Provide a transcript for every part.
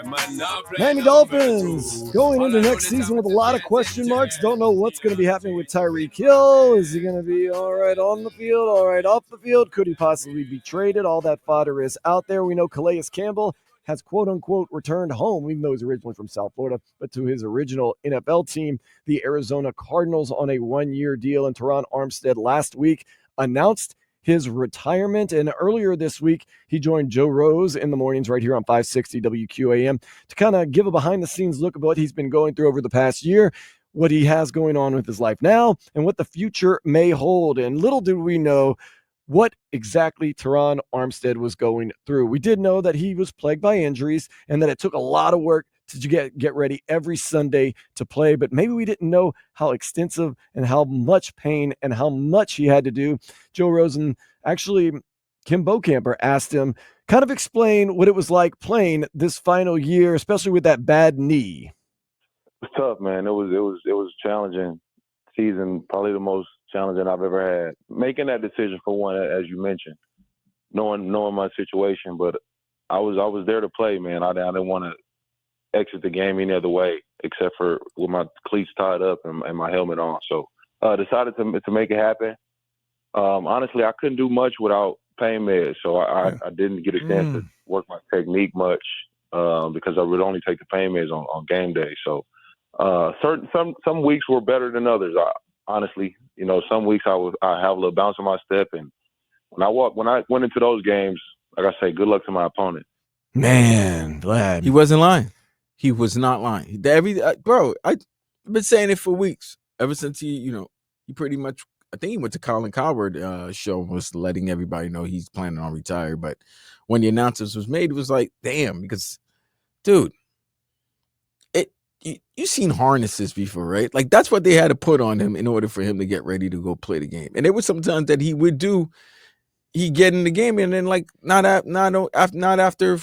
Miami Dolphins going into next season with a lot of question marks. Don't know what's going to be happening with Tyreek Hill. Is he going to be all right on the field, all right off the field? Could he possibly be traded? All that fodder is out there. We know Calais Campbell has quote-unquote returned home, even though he's originally from South Florida, but to his original NFL team, the Arizona Cardinals, on a one-year deal. And Terron Armstead last week announced his retirement. And earlier this week, he joined Joe Rose in the mornings right here on 560 WQAM to kind of give a behind-the-scenes look at what he's been going through over the past year, what he has going on with his life now, and what the future may hold. And little did we know what exactly Terron Armstead was going through. We did know that he was plagued by injuries and that it took a lot of work to get ready every Sunday to play, but maybe we didn't know how extensive and how much pain and how much he had to do. Joe Rosen, actually, Kim Bocamper asked him, kind of explain what it was like playing this final year, especially with that bad knee. It's tough, man. It was a challenging season, probably the most challenging I've ever had. Making that decision, for one, as you mentioned, knowing my situation, but I was there to play, man. I didn't want to exit the game any other way except for with my cleats tied up and my helmet on. So decided to make it happen. Honestly, I couldn't do much without pain meds, so I didn't get a chance to work my technique much because I would only take the pain meds on game day. So some weeks were better than others. Honestly, some weeks I have a little bounce in my step, and when I went into those games, like I say, good luck to my opponent. Man, glad he wasn't lying. He was not lying. Bro, I've been saying it for weeks. Ever since he pretty much, I think he went to Colin Cowherd show, was letting everybody know he's planning on retiring. But when the announcement was made, it was like, damn, because, dude, you seen harnesses before, right? Like, that's what they had to put on him in order for him to get ready to go play the game. And there were sometimes that he would do, he'd get in the game, and then like not after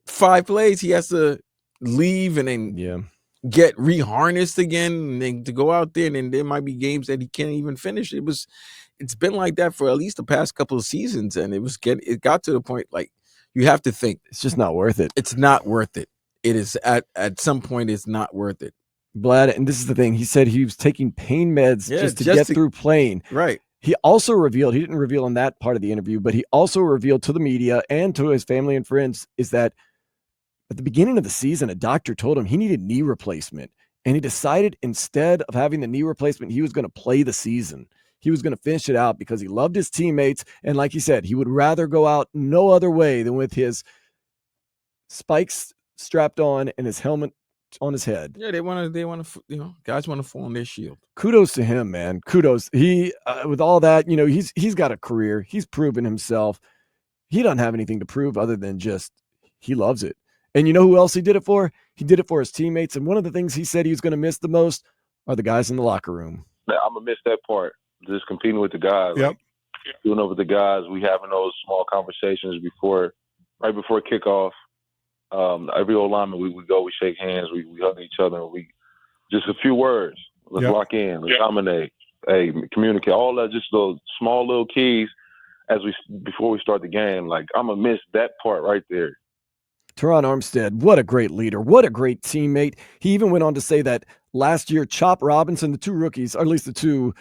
5 plays, he has to leave and then get reharnessed again, and then to go out there, and then there might be games that he can't even finish. It's been like that for at least the past couple of seasons, and it got to the point like you have to think it's just not worth it. It's not worth it. It is at some point it's not worth it. Vlad, and this is the thing, he said he was taking pain meds just to get through playing. Right. He also revealed, he didn't reveal in that part of the interview, but he also revealed to the media and to his family and friends is that at the beginning of the season, a doctor told him he needed knee replacement, and he decided instead of having the knee replacement, he was going to play the season. He was going to finish it out because he loved his teammates, and like he said, he would rather go out no other way than with his spikes strapped on and his helmet on his head. Yeah, they want to, guys want to fall on their shield. Kudos to him, man. Kudos. He, with all that, he's got a career. He's proven himself. He doesn't have anything to prove other than just he loves it. And you know who else he did it for? He did it for his teammates. And one of the things he said he was going to miss the most are the guys in the locker room. I'm going to miss that part. Just competing with the guys. Yep. Like, doing it with the guys. We having those small conversations right before kickoff. Every old lineman, we go, we shake hands, we hug each other, and we just a few words. Let's lock in, let's dominate, communicate. All that, just those small little keys before we start the game. Like, I'm going to miss that part right there. Terron Armstead, what a great leader. What a great teammate. He even went on to say that last year, Chop Robinson, the two rookies, or at least the two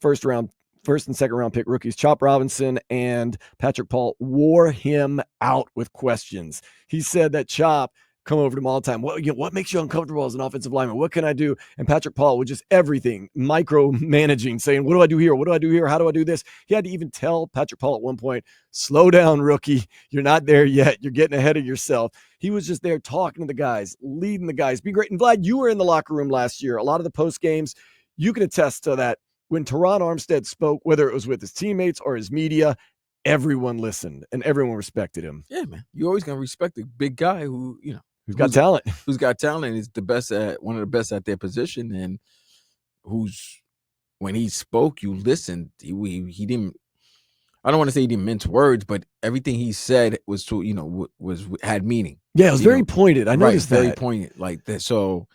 first and second round pick rookies, Chop Robinson and Patrick Paul, wore him out with questions. He said that Chop come over to him all the time. What makes you uncomfortable as an offensive lineman? What can I do? And Patrick Paul would just everything, micromanaging, saying, what do I do here? What do I do here? How do I do this? He had to even tell Patrick Paul at one point, slow down, rookie. You're not there yet. You're getting ahead of yourself. He was just there talking to the guys, leading the guys. Be great. And Vlad, you were in the locker room last year. A lot of the post games, you can attest to that. When Terron Armstead spoke, whether it was with his teammates or his media, everyone listened and everyone respected him. Yeah, man. You're always going to respect a big guy who's got talent. Who's got talent, is one of the best at their position, and when he spoke, you listened. He didn't. I don't want to say he didn't mince words, but everything he said was had meaning. Yeah, it was very pointed. I noticed that. Very pointed like that. So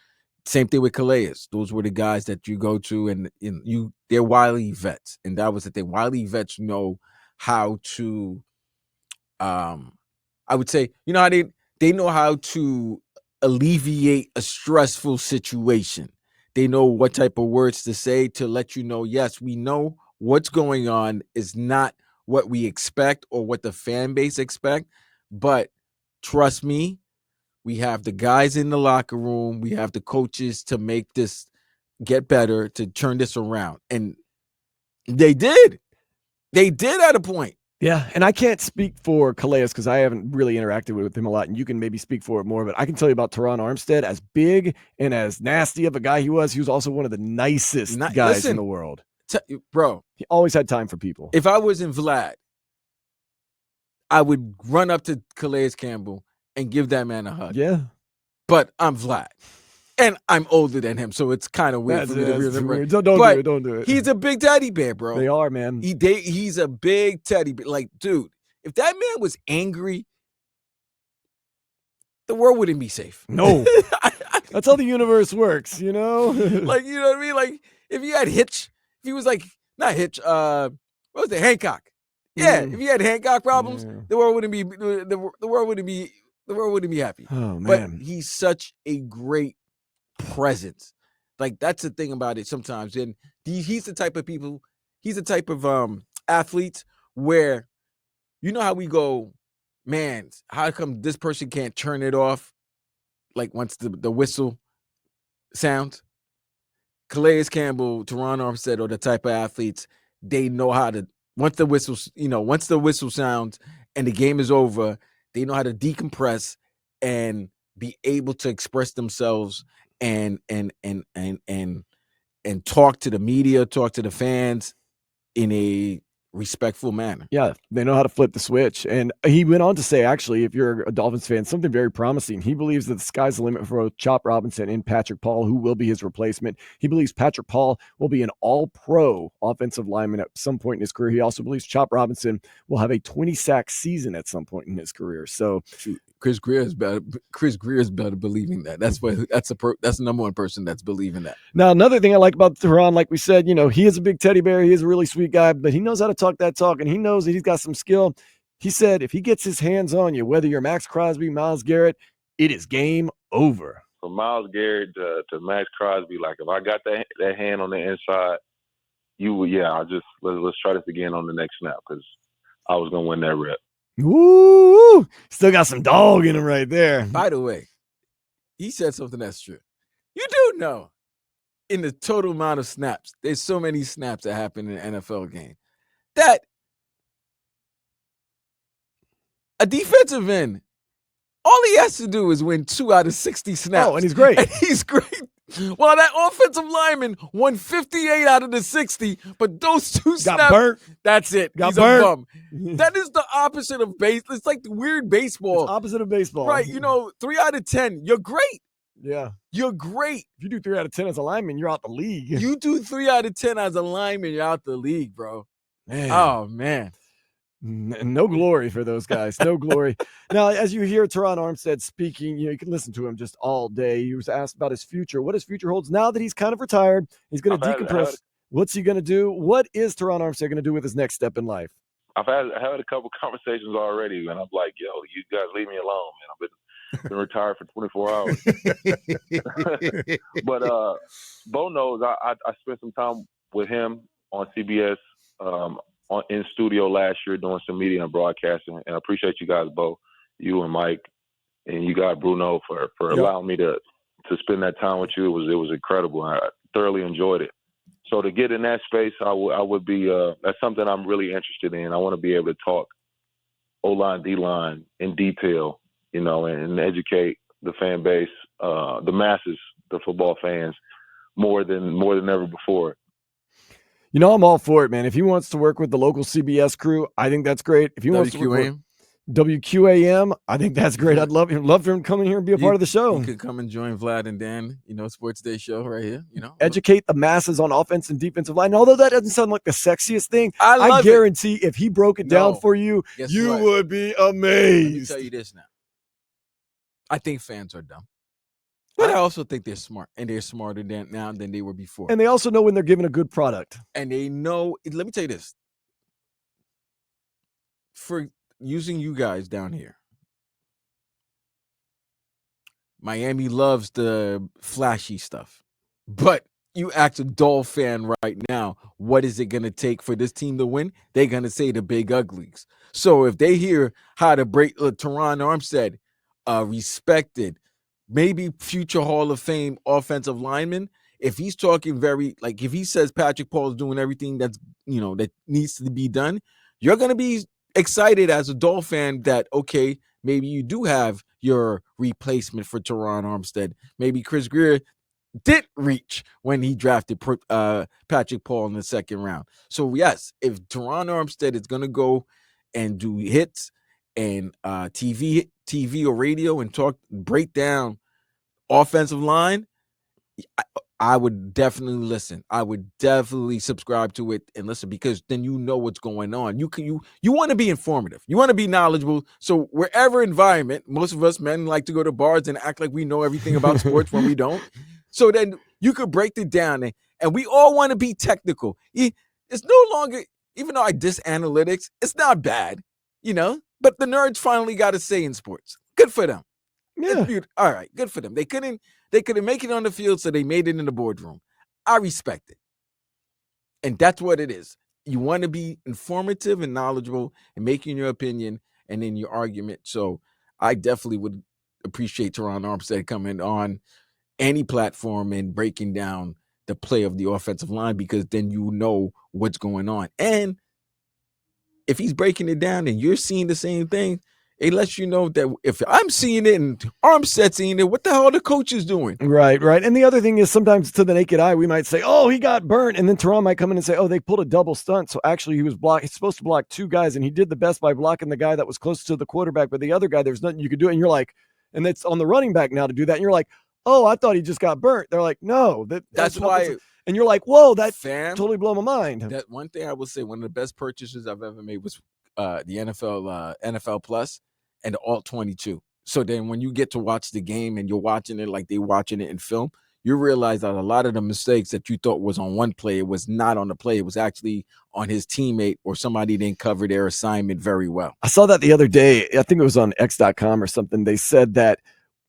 same thing with Calais. Those were the guys that you go to, and they're wily vets, and that was the thing. Wily vets know how to. I would say, how They know how to alleviate a stressful situation. They know what type of words to say to let you know, yes, we know what's going on is not what we expect or what the fan base expect, but trust me, we have the guys in the locker room, we have the coaches to make this get better, to turn this around. And they did. They did at a point. Yeah, and I can't speak for Calais because I haven't really interacted with him a lot, and you can maybe speak for it more, but I can tell you about Terron Armstead. As big and as nasty of a guy he was also one of the nicest guys in the world. Bro. He always had time for people. If I was in Vlad, I would run up to Calais Campbell and give that man a hug. Yeah. But I'm Vlad. And I'm older than him, so it's kind of weird for me to remember. Don't do it. He's a big teddy bear, bro. They are, man. He's a big teddy bear. Like, dude, if that man was angry, the world wouldn't be safe. No. That's how the universe works, you know? Like, you know what I mean? Like, if he had Hitch, if he was like, not Hitch, what was it, Hancock? Yeah, if he had Hancock problems, the world wouldn't be the world wouldn't be happy. Oh, man. But he's such a great presence. Like, that's the thing about it sometimes. And he's the type of athlete where, you know how we go, man, how come this person can't turn it off like once the whistle sounds? Calais Campbell, Terron Armstead are the type of athletes, they know how to, once the whistle sounds and the game is over, they know how to decompress and be able to express themselves and talk to the media, talk to the fans in a respectful manner. Yeah, they know how to flip the switch. And he went on to say, actually, if you're a Dolphins fan, something very promising. He believes that the sky's the limit for both Chop Robinson and Patrick Paul, who will be his replacement. He believes Patrick Paul will be an all-pro offensive lineman at some point in his career. He also believes Chop Robinson will have a 20-sack season at some point in his career. So Chris Greer is better believing that. That's the number one person that's believing that. Now, another thing I like about Terron, like we said, he is a big teddy bear. He is a really sweet guy, but he knows how to talk that talk, and he knows that he's got some skill. He said if he gets his hands on you, whether you're Max Crosby, Myles Garrett, it is game over. From Myles Garrett to Max Crosby, like if I got that hand on the inside, let's try this again on the next snap because I was gonna win that rep. Ooh, still got some dog in him right there. By the way, he said something that's true. You do know, in the total amount of snaps, there's so many snaps that happen in an NFL game that a defensive end, all he has to do is win 2 out of 60 snaps. Oh, and he's great. And he's great. Well, that offensive lineman won 58 out of the 60, but those 2 snaps, got burnt. That's it. Got he's burnt. A bum. That is the opposite of base. It's like the weird baseball. It's opposite of baseball. Right. 3 out of 10. You're great. Yeah. You're great. If you do 3 out of 10 as a lineman, you're out the league. You do 3 out of 10 as a lineman, you're out the league, bro. Man. Oh, man. No glory for those guys. No glory. Now, as you hear Terron Armstead speaking, you can listen to him just all day. He was asked about his future, what his future holds. Now that he's kind of retired, he's going to decompress. What's he going to do? What is Terron Armstead going to do with his next step in life? I've had a couple conversations already, and I'm like, yo, you guys leave me alone, man. I've been retired for 24 hours. But Bo knows I spent some time with him on CBS in studio last year doing some media and broadcasting, and I appreciate you guys, Bo, you and Mike, and you guys, Bruno, for allowing me to spend that time with you. It was incredible. I thoroughly enjoyed it. So to get in that space, I would be that's something I'm really interested in. I want to be able to talk O-line, D-line in detail, and educate the fan base, the masses, the football fans, more than ever before. I'm all for it, man. If he wants to work with the local CBS crew, I think that's great. If he wants to work with WQAM, I think that's great. I'd love for him to come in here and be a part of the show. You could come and join Vlad and Dan, Sports Day show right here. Educate the masses on offense and defensive line. Although that doesn't sound like the sexiest thing, I guarantee if he broke it down for you, you would be amazed. Let me tell you this now. I think fans are dumb. But I also think they're smart, and they're smarter now than they were before. And they also know when they're given a good product. And they know, let me tell you this. For using you guys down here, Miami loves the flashy stuff. But you ask a Dolph fan right now, what is it going to take for this team to win? They're going to say the big uglies. So if they hear how to break Terron Armstead, respected, maybe future Hall of Fame offensive lineman, if he's talking if he says Patrick Paul is doing everything that needs to be done, you're going to be excited as a Dolph fan that, okay, maybe you do have your replacement for Terron Armstead. Maybe Chris Greer did reach when he drafted Patrick Paul in the second round. So, yes, if Terron Armstead is going to go and do hits and TV or radio and break down offensive line, I would definitely listen. I would definitely subscribe to it and listen, because then you know what's going on. You want to be informative. You want to be knowledgeable. So wherever environment, most of us men like to go to bars and act like we know everything about sports when we don't. So then you could break it down, and we all want to be technical. It's no longer, even though I diss analytics, it's not bad, but the nerds finally got a say in sports. Good for them. Yeah. All right, good for them. They couldn't make it on the field, so they made it in the boardroom. I respect it. And that's what it is. You want to be informative and knowledgeable and making your opinion and in your argument. So I definitely would appreciate Terron Armstead coming on any platform and breaking down the play of the offensive line, because then you know what's going on. And if he's breaking it down and you're seeing the same thing, it lets you know that if I'm seeing it and Armstead seeing it, what the hell are the coaches doing? Right. And the other thing is, sometimes to the naked eye, we might say, oh, he got burnt. And then Terron might come in and say, oh, they pulled a double stunt. So actually he's supposed to block two guys, and he did the best by blocking the guy that was closest to the quarterback. But the other guy, there's nothing you could do. And you're like, and it's on the running back now to do that. And you're like, oh, I thought he just got burnt. They're like, no, that's why. And you're like, whoa, that totally blew my mind. That one thing I will say, one of the best purchases I've ever made was the NFL Plus and the Alt 22. So then when you get to watch the game and you're watching it like they're watching it in film, you realize that a lot of the mistakes that you thought was on one play, it was not on the play. It was actually on his teammate, or somebody didn't cover their assignment very well. I saw that the other day. I think it was on X.com or something. They said that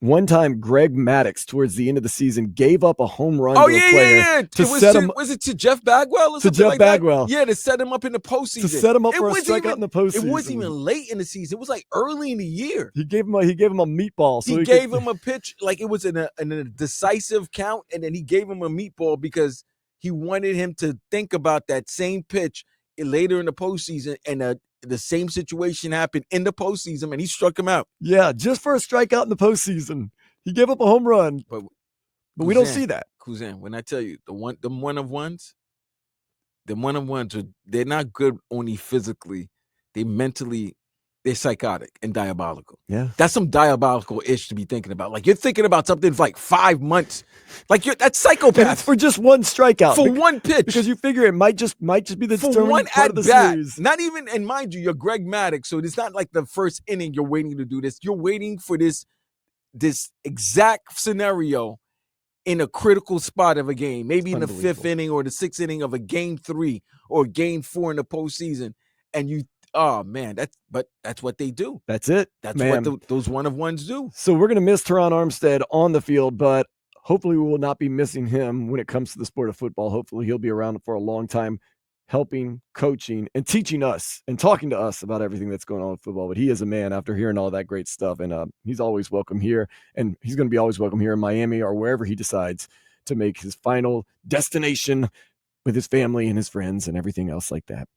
one time Greg Maddux, towards the end of the season, gave up a home run to a player to set him. Was it to Jeff Bagwell or something? To Jeff like Bagwell. That? Yeah, to set him up in the postseason. To set him up for a strikeout in the postseason. It wasn't even late in the season. It was like early in the year. He gave him a meatball. So he gave him a pitch, like it was in a decisive count, and then he gave him a meatball because he wanted him to think about that same pitch later in the postseason, and the same situation happened in the postseason, and he struck him out. Yeah, just for a strikeout in the postseason. He gave up a home run, but we don't see that. Kuzan, when I tell you, the one-of-ones, they're not good only physically. They mentally, they're psychotic and diabolical. Yeah. That's some diabolical ish to be thinking about. Like, you're thinking about something for like 5 months. Like, that's psychopath. And it's for just one strikeout. For one pitch. Because you figure it might just be the determining part of the series. Not even, and mind you, you're Greg Maddux, so it's not like the first inning you're waiting to do this. You're waiting for this exact scenario in a critical spot of a game, maybe in the 5th inning or the 6th inning of a game 3 or game 4 in the postseason. And that's what they do. That's it. That's what those one-of-ones do. So we're going to miss Terron Armstead on the field, but hopefully we will not be missing him when it comes to the sport of football. Hopefully he'll be around for a long time, helping, coaching, and teaching us and talking to us about everything that's going on with football. But he is a man after hearing all that great stuff, and he's always welcome here, and he's going to be always welcome here in Miami or wherever he decides to make his final destination with his family and his friends and everything else like that.